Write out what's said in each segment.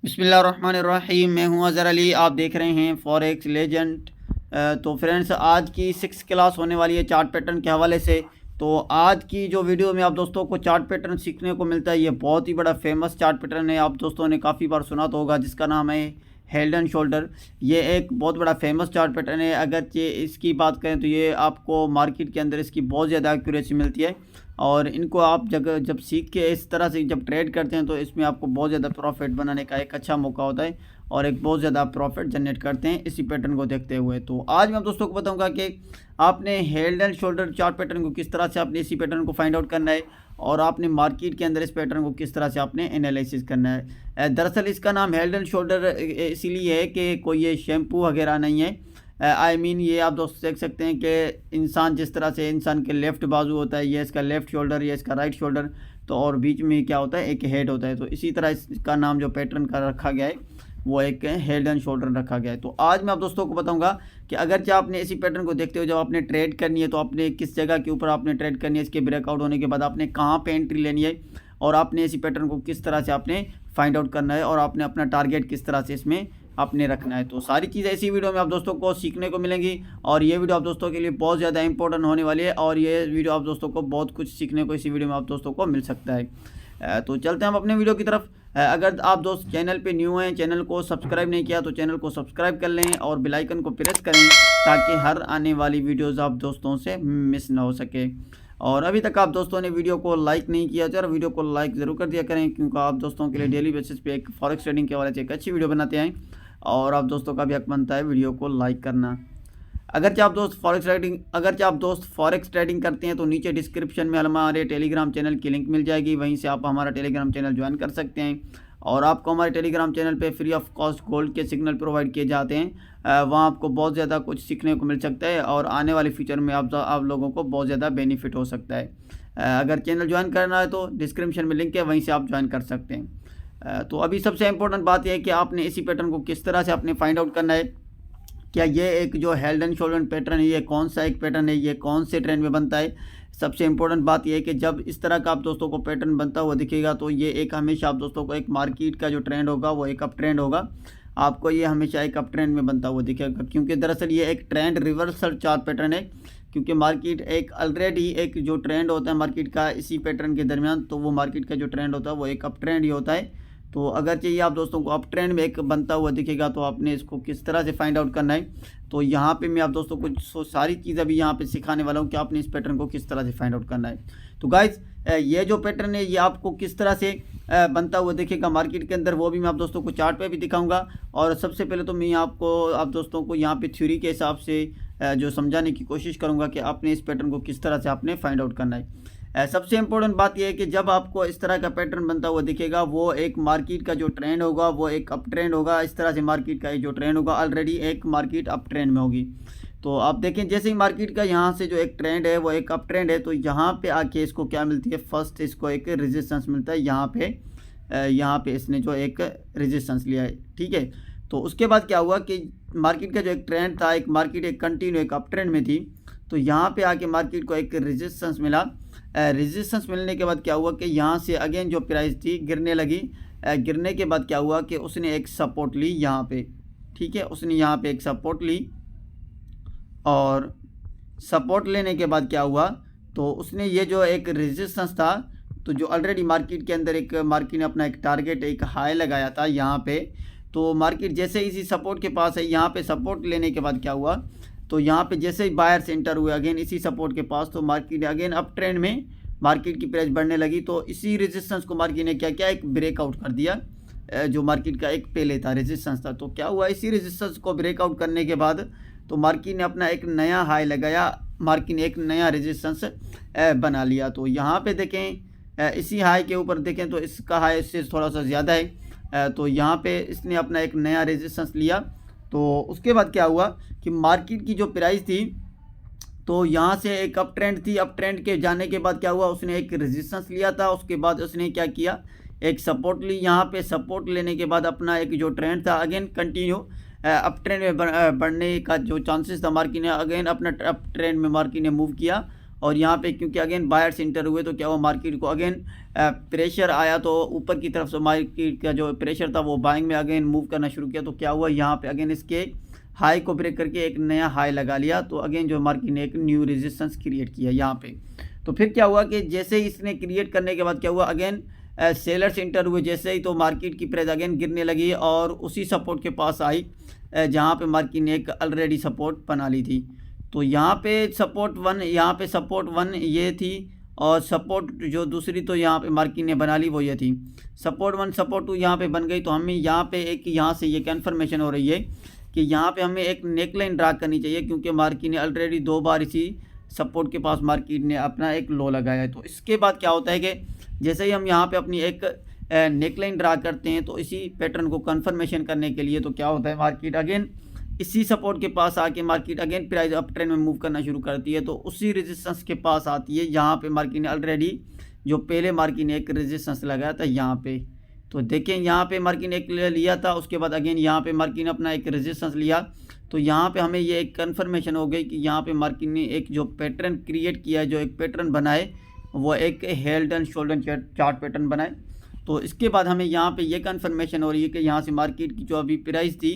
बिस्मिल्लाहिर्रहमानिर्रहीम। मैं हूं अज़हर अली, आप देख रहे हैं फॉरेक्स लेजेंड। तो फ्रेंड्स, आज की 6 क्लास होने वाली है चार्ट पैटर्न के हवाले से। तो आज की जो वीडियो में आप दोस्तों को चार्ट पैटर्न सीखने को मिलता है, ये बहुत ही बड़ा फेमस चार्ट पैटर्न है। आप दोस्तों ने काफ़ी बार सुना तो होगा, जिसका नाम है हेड एंड शोल्डर। ये एक बहुत बड़ा फेमस चार्ट पैटर्न है। अगर ये इसकी बात करें तो ये आपको मार्केट के अंदर इसकी बहुत ज़्यादा एक्यूरेसी मिलती है, और इनको आप जब सीख के इस तरह से जब ट्रेड करते हैं तो इसमें आपको बहुत ज़्यादा प्रॉफिट बनाने का एक अच्छा मौका होता है, और एक बहुत ज़्यादा प्रॉफिट जनरेट करते हैं इसी पैटर्न को देखते हुए। तो आज मैं आप दोस्तों को बताऊंगा कि आपने head and shoulder chart pattern को किस तरह से आपने इसी पैटर्न को फाइंड आउट करना है, और आपने मार्केट के अंदर इस पैटर्न को किस तरह से आपने एनालिसिस करना है। दरअसल इसका नाम हेड एंड शोल्डर इसीलिए है कि कोई ये शैम्पू वगैरह नहीं है। ये आप दोस्त देख सकते हैं कि इंसान जिस तरह से इंसान के लेफ़्ट बाजू होता है, ये इसका लेफ़्ट शोल्डर, ये इसका राइट शोल्डर, तो और बीच में क्या होता है, एक हेड होता है। तो इसी तरह इसका नाम जो पैटर्न का रखा गया है वो एक हेड एंड शोल्डर रखा गया है। तो आज मैं आप दोस्तों को बताऊंगा कि अगर चाहे आपने इसी पैटर्न को देखते हुए जब आपने ट्रेड करनी है तो आपने किस जगह के ऊपर आपने ट्रेड करनी है, इसके ब्रेकआउट होने के बाद आपने कहाँ पे एंट्री लेनी है, और आपने इसी पैटर्न को किस तरह से आपने फाइंड आउट करना है, और आपने अपना टारगेट किस तरह से इसमें आपने रखना है। तो सारी चीज़ें इसी वीडियो में आप दोस्तों को सीखने को मिलेंगी, और ये वीडियो आप दोस्तों के लिए बहुत ज़्यादा इंपॉर्टेंट होने वाली है, और ये वीडियो आप दोस्तों को बहुत कुछ सीखने को इसी वीडियो में आप दोस्तों को मिल सकता है। तो चलते हैं हम अपने वीडियो की तरफ। अगर आप दोस्त चैनल पे न्यू हैं, चैनल को सब्सक्राइब नहीं किया तो चैनल को सब्सक्राइब कर लें, और बेल आइकन को प्रेस करें ताकि हर आने वाली वीडियोज़ आप दोस्तों से मिस ना हो सके। और अभी तक आप दोस्तों ने वीडियो को लाइक नहीं किया तो वीडियो को लाइक ज़रूर कर दिया करें, क्योंकि आप दोस्तों के लिए डेली बेसिस पे एक फॉरेक्स ट्रेडिंग के हवाले से एक अच्छी वीडियो बनाते हैं, और आप दोस्तों का भी हक बनता है वीडियो को लाइक करना। अगर आप दोस्त फॉरेक्स ट्रेडिंग करते हैं तो नीचे डिस्क्रिप्शन में हमारे टेलीग्राम चैनल की लिंक मिल जाएगी, वहीं से आप हमारा टेलीग्राम चैनल ज्वाइन कर सकते हैं। और आपको हमारे टेलीग्राम चैनल पे फ्री ऑफ कॉस्ट गोल्ड के सिग्नल प्रोवाइड किए जाते हैं। वहाँ आपको बहुत ज़्यादा कुछ सीखने को मिल सकता है, और आने वाले फ्यूचर में आप लोगों को बहुत ज़्यादा बेनिफिट हो सकता है। अगर चैनल ज्वाइन करना है तो डिस्क्रिप्शन में लिंक है, वहीं से आप ज्वाइन कर सकते हैं। तो अभी सबसे इम्पोर्टेंट बात यह है कि आपने इसी पैटर्न को किस तरह से आपने फाइंड आउट करना है। क्या ये एक जो हेड एंड शोल्डर पैटर्न है, ये कौन सा एक पैटर्न है, ये कौन से ट्रेंड में बनता है। सबसे इंपॉर्टेंट बात यह है कि जब इस तरह का आप दोस्तों को पैटर्न बनता हुआ दिखेगा तो ये एक हमेशा आप दोस्तों को एक मार्केट का जो ट्रेंड होगा वो एक अप ट्रेंड होगा। आपको ये हमेशा एक अप ट्रेंड में बनता हुआ दिखेगा, क्योंकि दरअसल ये एक ट्रेंड रिवर्सल चार्ट पैटर्न है। क्योंकि मार्केट एक ऑलरेडी एक जो ट्रेंड होता है मार्केट का इसी पैटर्न के दरमियान, तो वो मार्केट का जो ट्रेंड होता है वो एक अप ट्रेंड ही होता है। तो अगर चाहिए आप दोस्तों को अप ट्रेंड में एक बनता हुआ दिखेगा तो आपने इसको किस तरह से फाइंड आउट करना है। तो यहाँ पे मैं आप दोस्तों को सारी चीज़ अभी यहाँ पे सिखाने वाला हूँ कि आपने इस पैटर्न को किस तरह से फाइंड आउट करना है। तो गाइज, ये जो पैटर्न है ये आपको किस तरह से बनता हुआ दिखेगा मार्केट के अंदर, वो भी मैं आप दोस्तों को चार्ट पे भी दिखाऊंगा। और सबसे पहले तो मैं आप दोस्तों को यहाँ पे थ्योरी के हिसाब से जो समझाने की कोशिश करूँगा कि आपने इस पैटर्न को किस तरह से आपने फाइंड आउट करना है। सबसे इम्पोर्टेंट बात यह है कि जब आपको इस तरह का पैटर्न बनता हुआ दिखेगा वो एक मार्केट का जो ट्रेंड होगा वो एक अप ट्रेंड होगा। इस तरह से मार्केट का जो ट्रेंड होगा ऑलरेडी एक मार्केट अप ट्रेंड में होगी। तो आप देखें, जैसे ही मार्केट का यहाँ से जो एक ट्रेंड है वो एक अप ट्रेंड है, तो यहाँ पे आके इसको क्या मिलती है, फर्स्ट इसको एक रेजिस्टेंस मिलता है। यहाँ पे इसने जो एक रेजिस्टेंस लिया है, ठीक है। तो उसके बाद क्या हुआ कि मार्केट का जो एक ट्रेंड था, एक मार्केट एक कंटिन्यू एक अप ट्रेंड में थी, तो यहाँ पे आके मार्केट को एक रेजिस्टेंस मिला। रेजिस्टेंस मिलने के बाद क्या हुआ कि यहाँ से अगेन जो प्राइस थी गिरने लगी। गिरने के बाद क्या हुआ कि उसने एक सपोर्ट ली यहाँ पे, ठीक है, उसने यहाँ पे एक सपोर्ट ली, और सपोर्ट लेने के बाद क्या हुआ तो उसने ये जो एक रेजिस्टेंस था, तो जो ऑलरेडी मार्केट के अंदर एक मार्केट ने अपना एक टारगेट एक हाई लगाया था यहाँ पे, तो मार्केट जैसे इसी सपोर्ट के पास है, यहाँ पे सपोर्ट लेने के बाद क्या हुआ, तो यहाँ पे जैसे ही बायर्स एंटर हुए अगेन इसी सपोर्ट के पास, तो मार्केट अगेन अप ट्रेंड में मार्केट की प्राइस बढ़ने लगी। तो इसी रेजिस्टेंस को मार्केट ने क्या किया, एक ब्रेकआउट कर दिया। जो मार्केट का एक पहले था रेजिस्टेंस था, तो क्या हुआ, इसी रेजिस्टेंस को ब्रेकआउट करने के बाद तो मार्केट ने अपना एक नया हाई लगाया, मार्केट ने एक नया रेजिस्टेंस बना लिया। तो यहाँ पे देखें, इसी हाई के ऊपर देखें तो इसका हाई इससे थोड़ा सा ज़्यादा है। तो यहाँ पे इसने अपना एक नया रेजिस्टेंस लिया। तो उसके बाद क्या हुआ कि मार्केट की जो प्राइस थी तो यहाँ से एक अप ट्रेंड थी, अप ट्रेंड के जाने के बाद क्या हुआ, उसने एक रेजिस्टेंस लिया था, उसके बाद उसने क्या किया, एक सपोर्ट ली। यहाँ पे सपोर्ट लेने के बाद अपना एक जो ट्रेंड था अगेन कंटिन्यू अप ट्रेंड में बढ़ने का जो चांसेस था, मार्केट ने अगेन अपना अप ट्रेंड में मार्केट ने मूव किया, और यहाँ पे क्योंकि अगेन बायर्स इंटर हुए तो क्या हुआ, मार्केट को अगेन प्रेशर आया, तो ऊपर की तरफ से मार्केट का जो प्रेशर था वो बाइंग में अगेन मूव करना शुरू किया। तो क्या हुआ, यहाँ पे अगेन इसके हाई को ब्रेक करके एक नया हाई लगा लिया, तो अगेन जो मार्केट ने एक न्यू रेजिस्टेंस क्रिएट किया यहाँ पे। तो फिर क्या हुआ कि जैसे ही इसने क्रिएट करने के बाद क्या हुआ, अगेन सेलर्स इंटर हुए जैसे ही, तो मार्केट की प्राइस अगेन गिरने लगी और उसी सपोर्ट के पास आई जहाँ पे मार्केट ने एक ऑलरेडी सपोर्ट बना ली थी। तो यहाँ पे सपोर्ट वन, यहाँ पे सपोर्ट वन ये थी, और सपोर्ट जो दूसरी तो यहाँ पे मार्केट ने बना ली वो ये थी। सपोर्ट वन सपोर्ट टू यहाँ पे बन गई, तो हमें यहाँ पे एक यहाँ से ये कन्फर्मेशन हो रही है कि यहाँ पे हमें एक नेकलाइन ड्रा करनी चाहिए, क्योंकि मार्केट ने ऑलरेडी 2 बार इसी सपोर्ट के पास मार्केट ने अपना एक लो लगाया है। तो इसके बाद क्या होता है कि जैसे ही हम यहाँ पे अपनी एक नेकलाइन ड्रा करते हैं, तो इसी पैटर्न को कन्फर्मेशन करने के लिए तो क्या होता है, मार्केट अगेन इसी सपोर्ट के पास आके market again price up trend में मूव करना शुरू करती है। तो उसी रेजिस्टेंस के पास आती है, यहाँ पे मार्केट ने ऑलरेडी जो पहले मार्केट ने एक रेजिस्टेंस लगाया था यहाँ पे, तो देखें यहाँ पे मार्केट ने एक लिया था, उसके बाद अगेन यहाँ पे मार्केट ने अपना एक रेजिस्टेंस लिया। तो यहाँ पे हमें ये एक कन्फर्मेशन हो गई कि यहाँ पे मार्केट ने एक जो पैटर्न क्रिएट किया है, जो एक पैटर्न बनाए वो एक held and shoulder chart pattern बनाए। तो इसके बाद हमें यहाँ पे ये कन्फर्मेशन हो रही है कि यहाँ से मार्केट की जो अभी प्राइस थी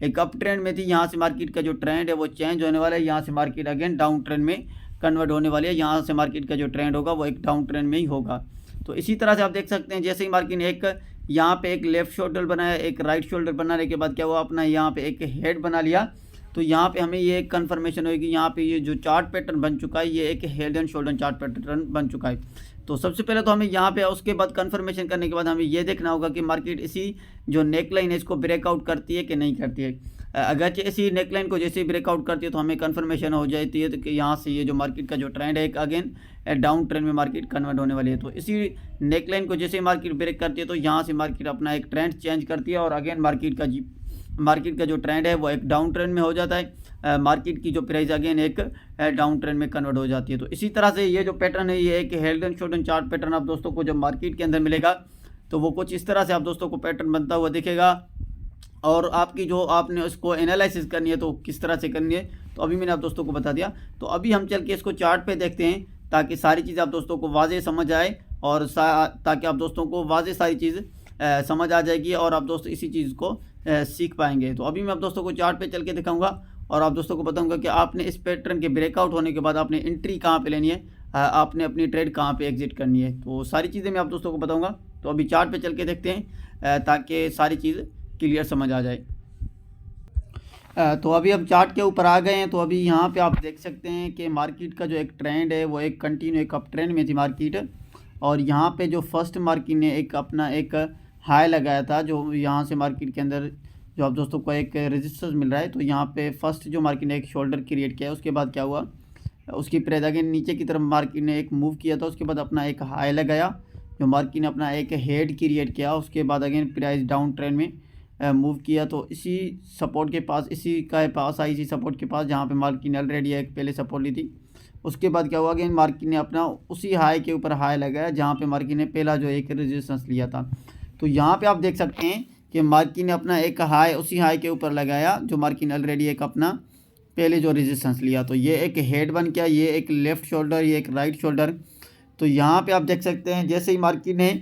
एक अप ट्रेंड में थी, यहाँ से मार्केट का जो ट्रेंड है वो चेंज होने वाला है, यहाँ से मार्केट अगेन डाउन ट्रेंड में कन्वर्ट होने वाली है, यहाँ से मार्केट का जो ट्रेंड होगा वो एक डाउन ट्रेंड में ही होगा। तो इसी तरह से आप देख सकते हैं जैसे ही मार्केट ने एक यहाँ पे एक लेफ्ट शोल्डर बनाया, एक राइट शोल्डर बनाने के बाद क्या हुआ, अपना यहाँ पे एक हेड बना लिया। तो यहाँ पे हमें ये एक कन्फर्मेशन होगी, यहाँ पे ये जो चार्ट पैटर्न बन चुका है ये एक head and shoulder chart pattern बन चुका है। तो सबसे पहले तो हमें यहाँ पे उसके बाद कन्फर्मेशन करने के बाद हमें ये देखना होगा कि मार्केट इसी जो नेकलाइन है इसको ब्रेकआउट करती है कि नहीं करती है। अगर इसी नेकलाइन को जैसे ही ब्रेकआउट करती है तो हमें कन्फर्मेशन हो जाती है तो कि यहाँ से ये जो मार्केट का जो ट्रेंड है एक अगेन डाउन ट्रेंड में मार्केट कन्वर्ट होने वाली है। तो इसी नेकलाइन को जैसे ही मार्केट ब्रेक करती है तो यहाँ से मार्केट अपना एक ट्रेंड चेंज करती है और अगेन मार्केट का जो ट्रेंड है वो एक डाउन ट्रेंड में हो जाता है, मार्केट की जो प्राइस अगेन एक डाउन ट्रेंड में कन्वर्ट हो जाती है। तो इसी तरह से ये जो पैटर्न है ये एक held and shoulder chart pattern आप दोस्तों को जब मार्केट के अंदर मिलेगा तो वो कुछ इस तरह से आप दोस्तों को पैटर्न बनता हुआ दिखेगा। और आपकी जो आपने उसको एनालिसिस करनी है तो किस तरह से करनी है तो अभी मैंने आप दोस्तों को बता दिया। तो अभी हम चल के इसको चार्ट पे देखते हैं ताकि सारी चीज़ आप दोस्तों को वाज़ेह समझ आए और ताकि आप दोस्तों को वाज़ेह सारी चीज़ समझ आ जाएगी और आप दोस्त इसी चीज़ को सीख पाएंगे। तो अभी मैं आप दोस्तों को चार्ट पे चल के दिखाऊंगा और आप दोस्तों को बताऊंगा कि आपने इस पैटर्न के ब्रेकआउट होने के बाद आपने एंट्री कहाँ पे लेनी है, आपने अपनी ट्रेड कहाँ पे एग्जिट करनी है। तो सारी चीज़ें मैं आप दोस्तों को बताऊंगा। तो अभी चार्ट पे चल के देखते हैं ताकि सारी चीज़ क्लियर समझ आ जाए। तो अभी हम चार्ट के ऊपर आ गए हैं। तो अभी यहाँ पे आप देख सकते हैं कि मार्केट का जो एक ट्रेंड है वो एक कंटिन्यू एक अप ट्रेंड में थी मार्केट, और यहाँ पे जो फर्स्ट मार्केट ने एक अपना एक हाई लगाया था जो यहाँ से मार्केट के अंदर जो आप दोस्तों को एक रेजिस्टेंस मिल रहा है। तो यहाँ पे फर्स्ट जो मार्केट ने एक शोल्डर क्रिएट किया, उसके बाद क्या हुआ, उसकी प्राइस अगेन नीचे की तरफ मार्केट ने एक मूव किया था, उसके बाद अपना एक हाई लगाया जो मार्केट ने अपना एक हेड क्रिएट किया, उसके बाद अगेन प्राइस डाउन ट्रेंड में मूव किया। तो इसी सपोर्ट के पास इसी का पास आई, इसी सपोर्ट के पास जहाँ पे मार्केट ने ऑलरेडी एक पहले सपोर्ट ली थी। उसके बाद क्या हुआ, अगेन मार्केट ने अपना उसी हाई के ऊपर हाई लगाया जहाँ पे मार्केट ने पहला जो एक रेजिस्टेंस लिया था। तो यहाँ पे आप देख सकते हैं कि मार्केट ने अपना एक हाई उसी हाई के ऊपर लगाया जो मार्केट ने ऑलरेडी एक अपना पहले जो रेजिस्टेंस लिया। तो ये एक हेड बन गया, ये एक लेफ़्ट शोल्डर, ये एक राइट शोल्डर। तो यहाँ पे आप देख सकते हैं जैसे ही मार्केट ने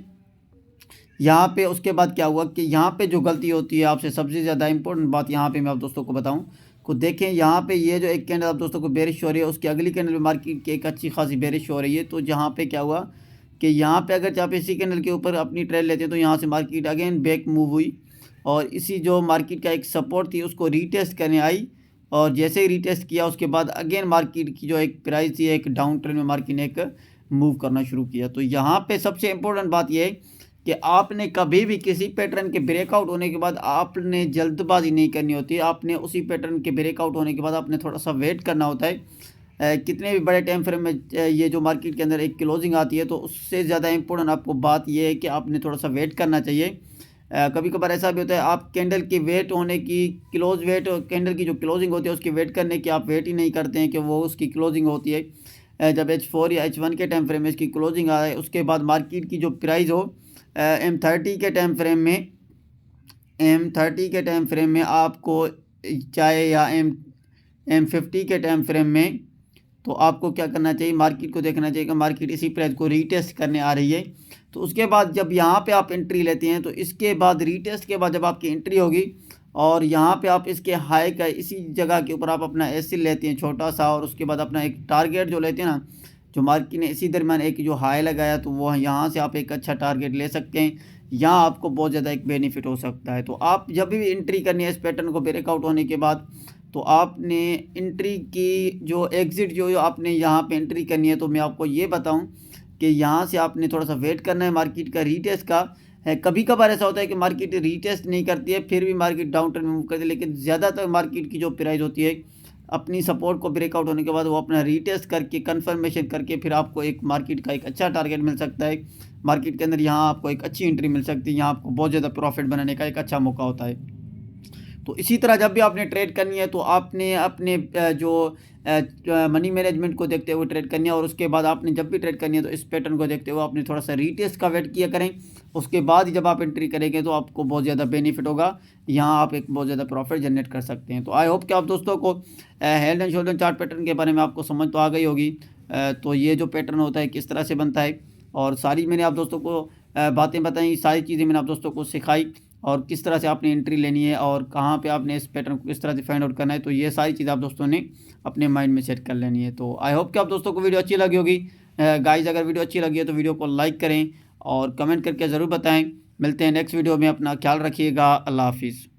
यहाँ पे उसके बाद क्या हुआ कि यहाँ पे जो गलती होती है आपसे सबसे ज़्यादा इंपॉर्टेंट बात यहाँ पे मैं आप दोस्तों को बताऊँ को देखें, यहाँ पे ये जो एक कैंडल आप दोस्तों को बेरिश हो रही है उसकी अगली कैंडल में मार्केट की एक अच्छी खासी बेरिश हो रही है। तो जहाँ पे क्या हुआ कि यहाँ पे अगर आप इसी कैंडल के ऊपर अपनी ट्रेड लेते हैं तो यहाँ से मार्केट अगेन बैक मूव हुई और इसी जो मार्केट का एक सपोर्ट थी उसको रीटेस्ट करने आई, और जैसे ही रीटेस्ट किया उसके बाद अगेन मार्केट की जो एक प्राइस थी एक डाउन ट्रेंड में मार्केट ने एक मूव करना शुरू किया। तो यहाँ पे सबसे इम्पोर्टेंट बात यह है कि आपने कभी भी किसी पैटर्न के ब्रेकआउट होने के बाद आपने जल्दबाजी नहीं करनी होती, आपने उसी पैटर्न के ब्रेकआउट होने के बाद आपने थोड़ा सा वेट करना होता है। कितने भी बड़े टाइम फ्रेम में ये जो मार्केट के अंदर एक क्लोजिंग आती है तो उससे ज़्यादा इम्पोर्टेंट आपको बात यह है कि आपने थोड़ा सा वेट करना चाहिए। कभी कभार ऐसा भी होता है आप कैंडल की वेट होने की क्लोज वेट कैंडल की जो क्लोजिंग होती है उसकी वेट करने की आप वेट ही नहीं करते हैं कि वो उसकी क्लोजिंग होती है। जब H4 या H1 के टाइम फ्रेम में इसकी क्लोजिंग आए उसके बाद मार्केट की जो प्राइस हो M30 के टाइम फ्रेम में आपको चाहे या M50 के टाइम फ्रेम में तो आपको क्या करना चाहिए, मार्केट को देखना चाहिए कि मार्केट इसी प्राइस को रीटेस्ट करने आ रही है। तो उसके बाद जब यहाँ पे आप एंट्री लेते हैं तो इसके बाद रीटेस्ट के बाद जब आपकी एंट्री होगी और यहाँ पे आप इसके हाई का इसी जगह के ऊपर आप अपना एसिल लेते हैं छोटा सा, और उसके बाद अपना एक टारगेट जो लेते हैं ना, जो मार्केट ने इसी दरमियान एक जो हाई लगाया तो वो यहाँ से आप एक अच्छा टारगेट ले सकते हैं। यहाँ आपको बहुत ज़्यादा एक बेनिफिट हो सकता है। तो आप जब भी एंट्री करनी है इस पैटर्न को ब्रेकआउट होने के बाद, तो आपने एंट्री की जो एग्ज़िट जो आपने यहाँ पे एंट्री करनी है, तो मैं आपको ये बताऊँ कि यहाँ से आपने थोड़ा सा वेट करना है मार्केट का रीटेस्ट का है। कभी कभार ऐसा होता है कि मार्केट रीटेस्ट नहीं करती है फिर भी मार्केट डाउन ट्रेंड में मूव करती है, लेकिन ज़्यादातर मार्केट की जो प्राइस होती है अपनी सपोर्ट को ब्रेकआउट होने के बाद वो अपना रीटेस्ट करके कन्फर्मेशन करके फिर आपको एक मार्केट का एक अच्छा टारगेट मिल सकता है। मार्केट के अंदर यहाँ आपको एक अच्छी एंट्री मिल सकती है, यहाँ आपको बहुत ज़्यादा प्रॉफिट बनाने का एक अच्छा मौका होता है। तो इसी तरह जब भी आपने ट्रेड करनी है तो आपने अपने जो मनी मैनेजमेंट को देखते हुए ट्रेड करनी है, और उसके बाद आपने जब भी ट्रेड करनी है तो इस पैटर्न को देखते हुए आपने थोड़ा सा रीटेस्ट का वेट किया करें। उसके बाद जब आप एंट्री करेंगे तो आपको बहुत ज़्यादा बेनिफिट होगा, यहाँ आप एक बहुत ज़्यादा प्रॉफिट जनरेट कर सकते हैं। तो आई होप कि आप दोस्तों को head and shoulder chart pattern के बारे में आपको समझ तो आ गई होगी। तो ये जो पैटर्न होता है किस तरह से बनता है, और सारी मैंने आप दोस्तों को बातें बताई, सारी चीज़ें मैंने आप दोस्तों को सिखाई, और किस तरह से आपने एंट्री लेनी है और कहाँ पे आपने इस पैटर्न को किस तरह से फाइंड आउट करना है। तो ये सारी चीज़ आप दोस्तों ने अपने माइंड में सेट कर लेनी है। तो आई होप कि आप दोस्तों को वीडियो अच्छी लगी होगी। गाइस अगर वीडियो अच्छी लगी है तो वीडियो को लाइक करें और कमेंट करके ज़रूर बताएं। मिलते हैं नेक्स्ट वीडियो में, अपना ख्याल रखिएगा। अल्लाह हाफिज़।